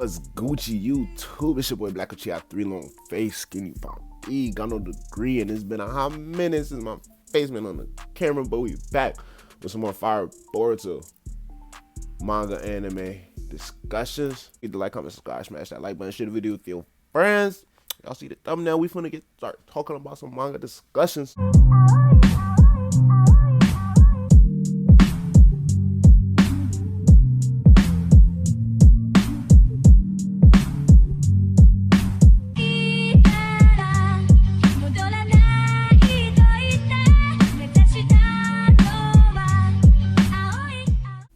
What's Gucci YouTube? It's your boy Black Uchi. I 3 long face, skinny pop. Got no degree, and it's been a hot minute since my face been on the camera, but we back with some more fire Boruto manga anime discussions. Hit the like, comment, subscribe, smash that like button, share the video with your friends. Y'all see the thumbnail? We finna start talking about some manga discussions.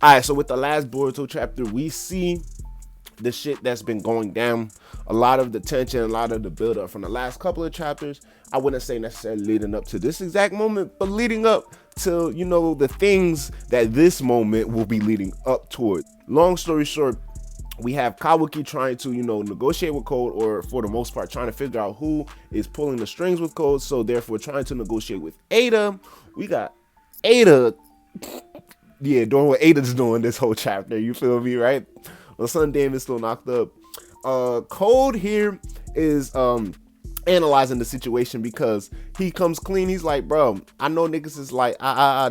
Alright, so with the last Boruto chapter, we see the shit that's been going down. A lot of the tension, a lot of the build up from the last couple of chapters. I wouldn't say necessarily leading up to this exact moment, but leading up to, you know, the things that this moment will be leading up toward. Long story short, we have Kawaki trying to, you know, negotiate with Code, or for the most part, trying to figure out who is pulling the strings with Code. So therefore, trying to negotiate with Ada. We got Ada. Yeah, doing what Ada's doing this whole chapter, you feel me, right? Well, Son Damon's still knocked up. Code here is analyzing the situation because he comes clean. He's like, bro, I know niggas is like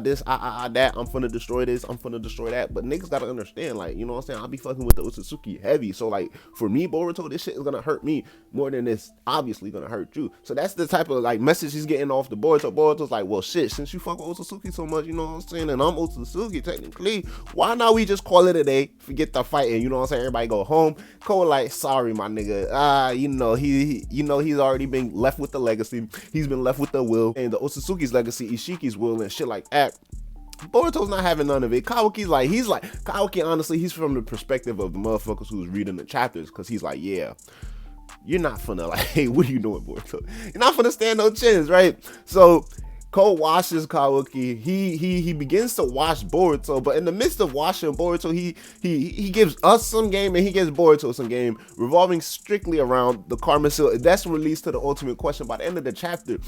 this, that, I'm finna destroy this, I'm finna destroy that, but niggas gotta understand, like, you know what I'm saying, I'll be fucking with the Otsutsuki heavy, so like, for me, Boruto, this shit is gonna hurt me more than it's obviously gonna hurt you. So that's the type of like message he's getting off the Boruto. Boruto's like, well shit, since you fuck with Otsutsuki so much, you know what I'm saying, and I'm Otsutsuki technically, why not we just call it a day, forget the fighting, you know what I'm saying, everybody go home. Cole like, sorry my nigga, you know, he's already been left with the legacy, he's been left with the will, and the Otsutsuki's legacy, Ishiki's will, and shit like that. Boruto's not having none of it. Kawaki, honestly, he's from the perspective of the motherfuckers who's reading the chapters, because he's like, yeah, you're not finna, like, hey, what are you doing, Boruto? You're not finna stand no chance, right? So Cole washes Kawaki. He begins to wash Boruto, but in the midst of washing Boruto, he gives us some game and he gives Boruto some game, revolving strictly around the Karma Seal. That's what leads to the ultimate question by the end of the chapter.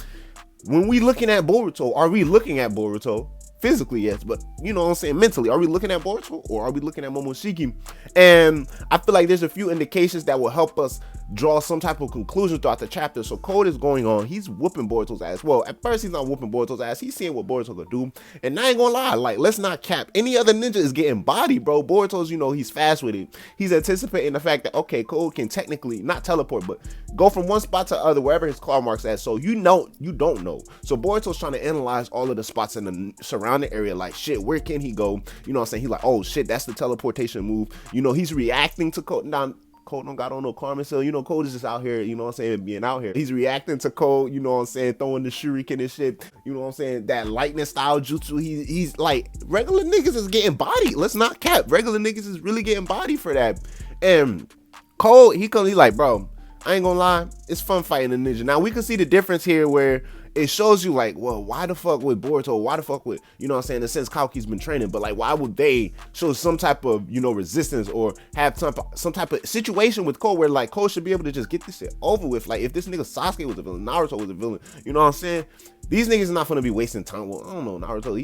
When we looking at Boruto, are we looking at Boruto? Physically, yes, but you know what I'm saying, mentally, are we looking at Boruto or are we looking at MoMoshiki? And I feel like there's a few indications that will help us draw some type of conclusion throughout the chapter. So Code is going on, he's whooping Boruto's ass. Well, at first he's not whooping Boruto's ass, he's seeing what Boruto could do. And I ain't gonna lie, like, let's not cap, any other ninja is getting bodied, bro. Boruto's, you know, he's fast with it. He's anticipating the fact that, okay, Code can technically not teleport, but go from one spot to the other wherever his claw marks at. So you don't know. So Boruto's trying to analyze all of the spots in the surrounding area, like, shit, where can he go? You know what I'm saying? He's like, oh shit, that's the teleportation move. You know, he's reacting to Code. Now, Code don't got on no Karma Seal, you know, Code is just out here, you know what I'm saying, being out here. He's reacting to Code, you know what I'm saying, throwing the shuriken and shit, you know what I'm saying, that lightning style jutsu. He's like, regular niggas is getting bodied. Let's not cap, regular niggas is really getting bodied for that. And Code, he like, bro, I ain't gonna lie, it's fun fighting a ninja. Now we can see the difference here where it shows you like, well, why the fuck with Boruto, why the fuck with, you know what I'm saying, in the sense Kawaki's been training, but like, why would they show some type of, you know, resistance or have some type of situation with Code where like Code should be able to just get this shit over with? Like, if this nigga Sasuke was a villain, Naruto was a villain, you know what I'm saying, these niggas are not gonna be wasting time. Well, I don't know, Naruto,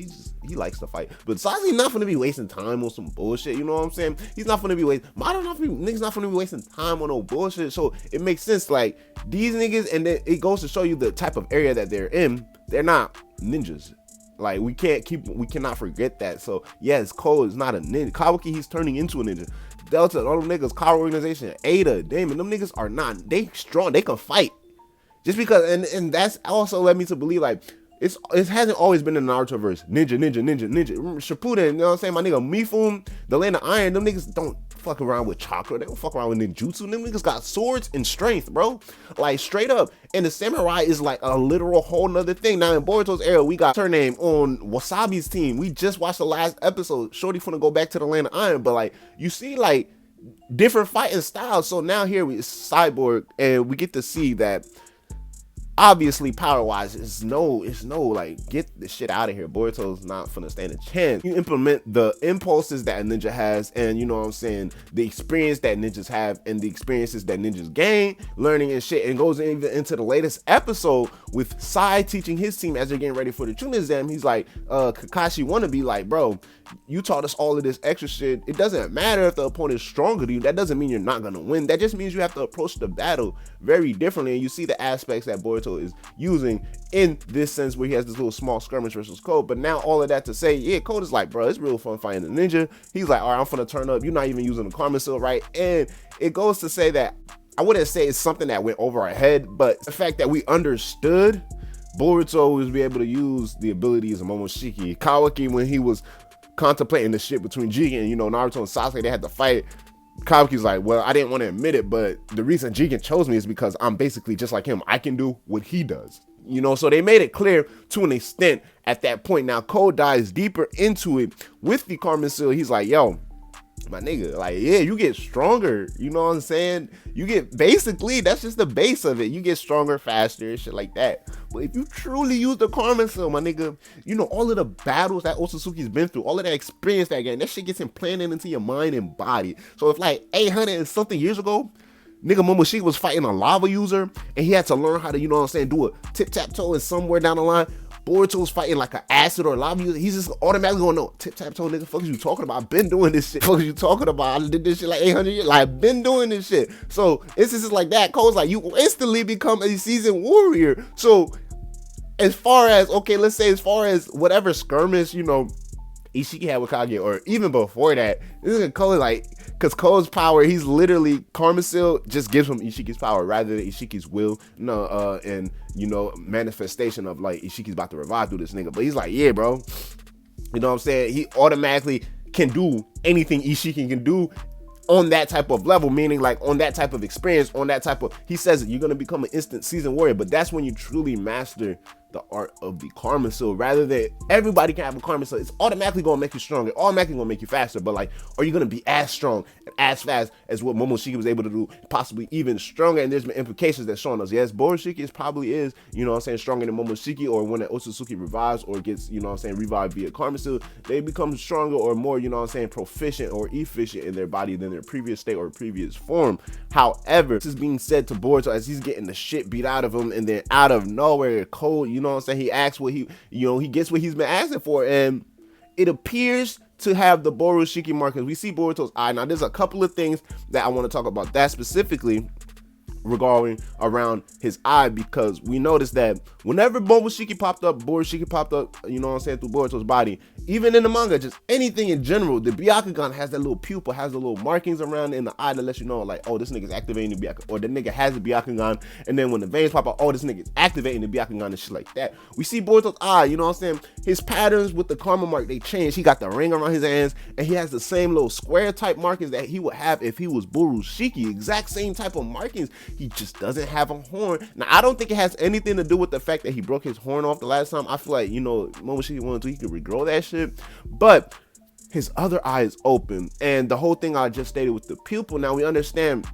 he likes to fight, but Sasuke not gonna be wasting time on some bullshit, you know what I'm saying? He's not gonna be niggas not gonna be wasting time on no bullshit. So it makes sense, like, these niggas, and then it goes to show you the type of area that they're in. They're not ninjas. Like, we cannot forget that. So yes, Code is not a ninja. Kawaki, he's turning into a ninja. Delta, all them niggas, Car Organization, Ada, Damon, them niggas are not, they strong, they can fight. Just because, and that's also led me to believe, like, it hasn't always been in the Naruto verse. Ninja. Shippuden, you know what I'm saying? My nigga Mifune, the Land of Iron, them niggas don't fuck around with chakra. They don't fuck around with ninjutsu. Them niggas got swords and strength, bro. Like, straight up. And the samurai is like a literal whole nother thing. Now in Boruto's era, we got her name on Wasabi's team. We just watched the last episode. Shorty finna go back to the Land of Iron, but like, you see like different fighting styles. So now here it's Cyborg, and we get to see that obviously power wise it's no like, get the shit out of here. Boruto's not finna stand a chance. You implement the impulses that a ninja has, and you know what I'm saying, the experience that ninjas have and the experiences that ninjas gain learning and shit, and goes even into the latest episode with Sai teaching his team as they're getting ready for the Chunin exam. He's like, Kakashi wanna be like, bro, you taught us all of this extra shit. It doesn't matter if the opponent is stronger than you. That doesn't mean you're not gonna win. That just means you have to approach the battle very differently. And you see the aspects that Boruto is using in this sense, where he has this little small skirmish versus Code. But now all of that to say, yeah, Code is like, bro, it's real fun fighting a ninja. He's like, all right, I'm gonna turn up. You're not even using the Karma Seal, right? And it goes to say that I wouldn't say it's something that went over our head, but the fact that we understood Boruto was be able to use the abilities of Momoshiki. Kawaki, when he was contemplating the shit between Jigen and, you know, Naruto and Sasuke, they had to fight. Kawaki's like, well, I didn't want to admit it, but the reason Jigen chose me is because I'm basically just like him. I can do what he does. You know, so they made it clear to an extent at that point. Now, Code dives deeper into it with the Karma Seal. He's like, yo, my nigga, like, yeah, you get stronger. You know what I'm saying? You get, basically, that's just the base of it. You get stronger, faster, and shit like that. But if you truly use the Karma Seal, my nigga, you know, all of the battles that Otsutsuki's been through, all of that experience that game, that shit gets implanted into your mind and body. So if like 800 and something years ago, nigga Momoshiki was fighting a lava user, and he had to learn how to, you know what I'm saying, do a tip-tap-toe and somewhere down the line, Boruto's fighting like an acid or a lava user, he's just automatically going, no, tip-tap-toe, nigga, fuck is you talking about? I've been doing this shit. Fuck is you talking about? I did this shit like 800 years, like, I've been doing this shit. So it's just like that. Code's like, you instantly become a seasoned warrior. So as far as, okay, let's say as far as whatever skirmish, you know, Ishiki had with Kage, or even before that, this is Code, like, because Code's power, he's literally, Karma Seal just gives him Ishiki's power rather than Ishiki's will, and, you know, manifestation of, like, Ishiki's about to revive through this nigga. But he's like, yeah, bro, you know what I'm saying? He automatically can do anything Ishiki can do on that type of level, meaning like on that type of experience, on that type of, he says you're going to become an instant seasoned warrior, but that's when you truly master the art of the Karma Seal. Rather than everybody can have a Karma Seal, it's automatically going to make you stronger, automatically going to make you faster, but like, are you going to be as strong and as fast as what Momoshiki was able to do, possibly even stronger? And there's been implications that showing us, yes, Borushiki probably is, you know what I'm saying, stronger than Momoshiki, or when Otsutsuki revives or gets, you know what I'm saying, revived via Karma Seal, they become stronger or more, you know what I'm saying, proficient or efficient in their body than their previous state or previous form. However, this is being said to Boruto as he's getting the shit beat out of him, and then out of nowhere, Code, you know what I'm saying, he asks what he, you know, he gets what he's been asking for, and it appears to have the Borushiki markings. We see Boruto's eye. Now, there's a couple of things that I want to talk about that specifically regarding around his eye, because we noticed that whenever Momoshiki popped up, Borushiki popped up, you know what I'm saying, through Boruto's body, even in the manga, just anything in general, the Byakugan has that little pupil, has the little markings around in the eye that lets you know, like, oh, this nigga's activating the Byakugan, or the nigga has the Byakugan, and then when the veins pop out, oh, this nigga's activating the Byakugan and shit like that. We see Boruto's eye, you know what I'm saying, his patterns with the karma mark, they change. He got the ring around his hands, and he has the same little square type markings that he would have if he was Borushiki, exact same type of markings. He just doesn't have a horn. Now, I don't think it has anything to do with the fact that he broke his horn off the last time. I feel like, you know, Momoshiki wanted to, he could regrow that shit, but his other eye is open, and the whole thing I just stated with the pupil, now we understand.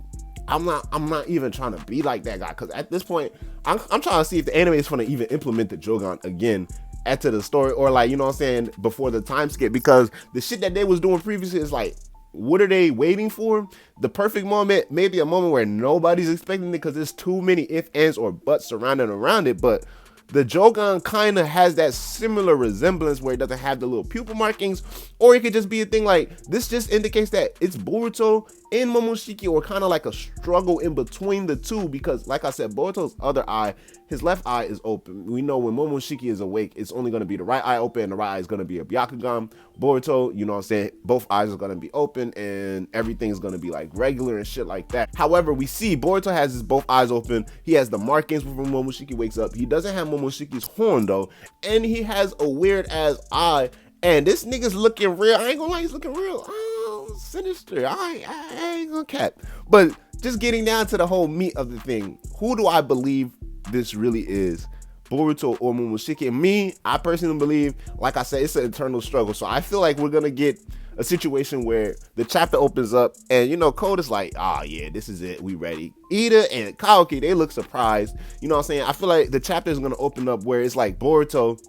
I'm not even trying to be like that guy, because at this point, I'm trying to see if the anime is going to even implement the Jogan again after the story, or like, you know what I'm saying, before the time skip, because the shit that they was doing previously is like, what are they waiting for? The perfect moment, maybe a moment where nobody's expecting it because there's too many if, ands, or buts surrounding around it, but the Jogan kind of has that similar resemblance where it doesn't have the little pupil markings, or it could just be a thing like, this just indicates that it's Boruto and Momoshiki, or kind of like a struggle in between the two, because like I said, Boruto's other eye, his left eye is open. We know when Momoshiki is awake, it's only going to be the right eye open, and the right eye is going to be a Byakugan. Boruto, you know what I'm saying, both eyes are going to be open, and everything's going to be like regular and shit like that. However, we see Boruto has his both eyes open. He has the markings when Momoshiki wakes up. He doesn't have Momoshiki's horn though, and he has a weird ass eye, and this nigga's looking real. I ain't gonna lie, he's looking real sinister. I ain't gonna cap. But just getting down to the whole meat of the thing, who do I believe this really is, Boruto or Momoshiki? And me, I personally believe, like I said, it's an eternal struggle. So I feel like we're gonna get a situation where the chapter opens up and, you know, Code is like, ah, yeah, this is it, we ready. Ida and Kaoki, they look surprised. You know what I'm saying? I feel like the chapter is gonna open up where it's like Boruto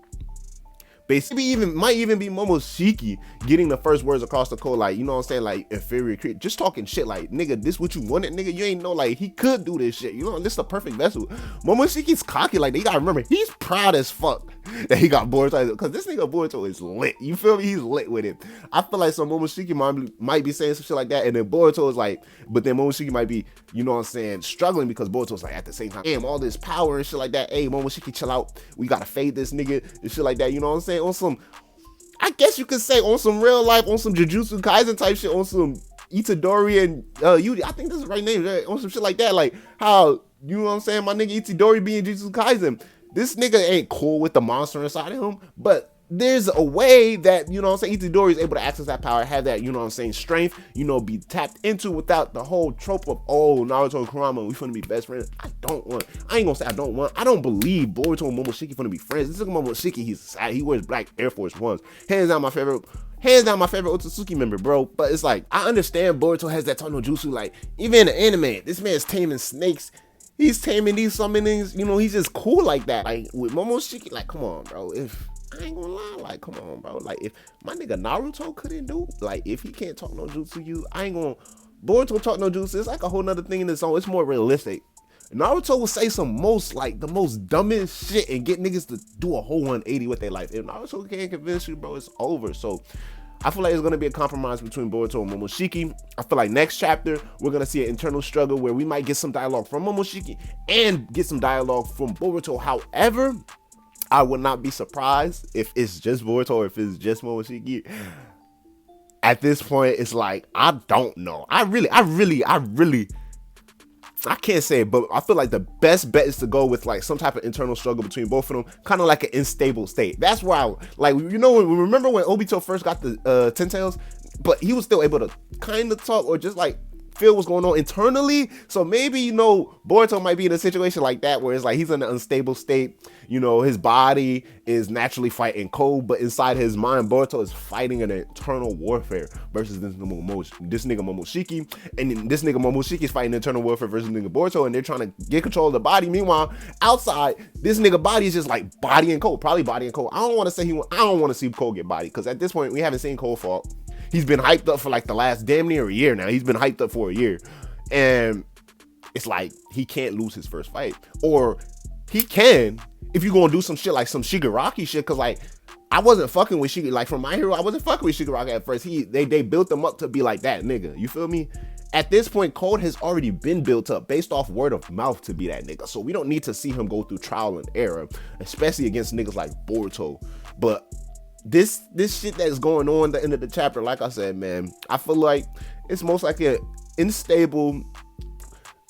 basically might even be MoMoshiki getting the first words across the code, like, you know what I'm saying, like inferior creature, just talking shit like, nigga, this what you wanted, nigga, you ain't know, like, he could do this shit, you know, this is the perfect vessel. MoMoshiki's cocky, like, you gotta remember, he's proud as fuck that he got Boruto, because this nigga Boruto is lit, you feel me, he's lit with it. I feel like some MoMoshiki might be saying some shit like that, and then Boruto is like, but then MoMoshiki might be, you know what I'm saying, struggling, because Boruto's like, at the same time, damn, all this power and shit like that, hey, MoMoshiki, chill out, we gotta fade this nigga, and shit like that, you know what I'm saying, on some, I guess you could say, on some real life, on some Jujutsu Kaisen type shit, on some Itadori and Yuji, I think this is the right name, right? On some shit like that, like how, you know what I'm saying, my nigga Itadori being Jujutsu Kaisen, this nigga ain't cool with the monster inside of him, but there's a way that, you know what I'm saying, Itadori is able to access that power, have that, you know what I'm saying, strength, you know, be tapped into without the whole trope of, oh, Naruto and Kurama, we finna be best friends. I ain't gonna say I don't believe Boruto and Momoshiki finna be friends. This is Momoshiki, he's sad, he wears black Air Force Ones. Hands down my favorite Otsutsuki member, bro. But it's like, I understand Boruto has that tunnel jutsu, like, even in the anime, this man's taming snakes, he's taming these summonings, you know, he's just cool like that. Like, with Momoshiki, like, come on, bro, I ain't gonna lie, like, come on, bro. Like, if my nigga Naruto couldn't do, like, if he can't talk no jutsu you, I ain't gonna, Boruto talk no jutsu, it's like a whole nother thing in its own, it's more realistic. Naruto will say the most dumbest shit and get niggas to do a whole 180 with their life. If Naruto can't convince you, bro, it's over. So, I feel like it's gonna be a compromise between Boruto and Momoshiki. I feel like next chapter, we're gonna see an internal struggle where we might get some dialogue from Momoshiki and get some dialogue from Boruto. However, I would not be surprised if it's just Boruto or if it's just Momoshiki. At this point, it's like, I don't know. I can't say it, but I feel like the best bet is to go with like some type of internal struggle between both of them, kind of like an unstable state. That's why, like, you know, remember when Obito first got the 10 tails, but he was still able to kind of talk or just like feel what's going on internally. So maybe, you know, Boruto might be in a situation like that where it's like he's in an unstable state, you know, his body is naturally fighting cold, but inside his mind, Boruto is fighting an internal warfare versus this nigga Momoshiki, and then this nigga Momoshiki is fighting internal warfare versus nigga Boruto, and they're trying to get control of the body. Meanwhile, outside, this nigga body is just like body and cold, probably body and cold. I don't want to see Cole get body, because at this point we haven't seen Cole fall. He's been hyped up for like the last damn near a year now. He's been hyped up for a year. And it's like, he can't lose his first fight. Or he can, if you're going to do some shit like some Shigaraki shit. Because like, I wasn't fucking with Shigaraki. Like from My Hero, I wasn't fucking with Shigaraki at first. They built him up to be like that nigga. You feel me? At this point, Code has already been built up based off word of mouth to be that nigga. So we don't need to see him go through trial and error, especially against niggas like Boruto. But this shit that's going on at the end of the chapter, like I said, man, I feel like it's most likely an unstable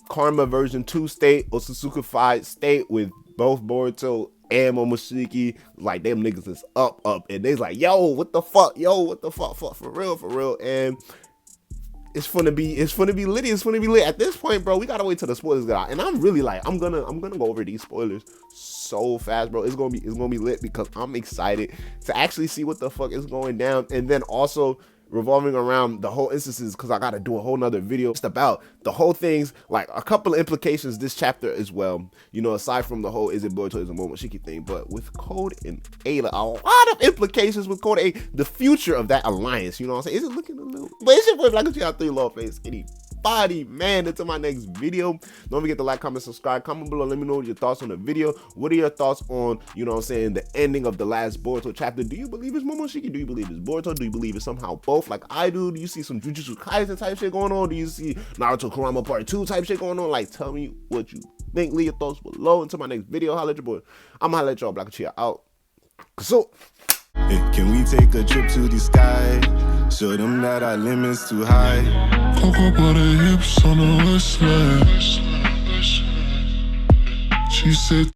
Karma version 2 state or Suzuki-fied state with both Boruto and Momoshiki. Like, them niggas is up, and they's like, yo, what the fuck, for real, and it's gonna be litty. It's gonna be lit. At this point, bro, we gotta wait till the spoilers get out. And I'm really like, I'm gonna go over these spoilers so fast, bro. It's gonna be lit because I'm excited to actually see what the fuck is going down. And then also revolving around the whole instances, because I gotta do a whole nother video just about the whole things, like a couple of implications this chapter as well, you know, aside from the whole is it Boruto, is it Momoshiki thing, but with Code and Ayla, a lot of implications with Code and Ayla, the future of that alliance, you know what I'm saying? Is it looking a little, but it's your boy Black Gucci out 3 low face anybody, man. Until my next video, don't forget to like, comment, subscribe, comment below, let me know your thoughts on the video. What are your thoughts on, you know what I'm saying, the ending of the last Boruto chapter? Do you believe it's Momoshiki? Do you believe it's Boruto? Do you believe it's somehow both like I do? Do you see some Jujutsu Kaisen type shit going on? Do you see Naruto Kurama Part 2 type shit going on? Like, tell me what you think. Leave your thoughts below. Until my next video, holla at your boy. I'm gonna holla at y'all. Black Gucci out. So hey, can we take a trip to the sky? Show them that our limits too high. Cocoa butter hips on the west side. She said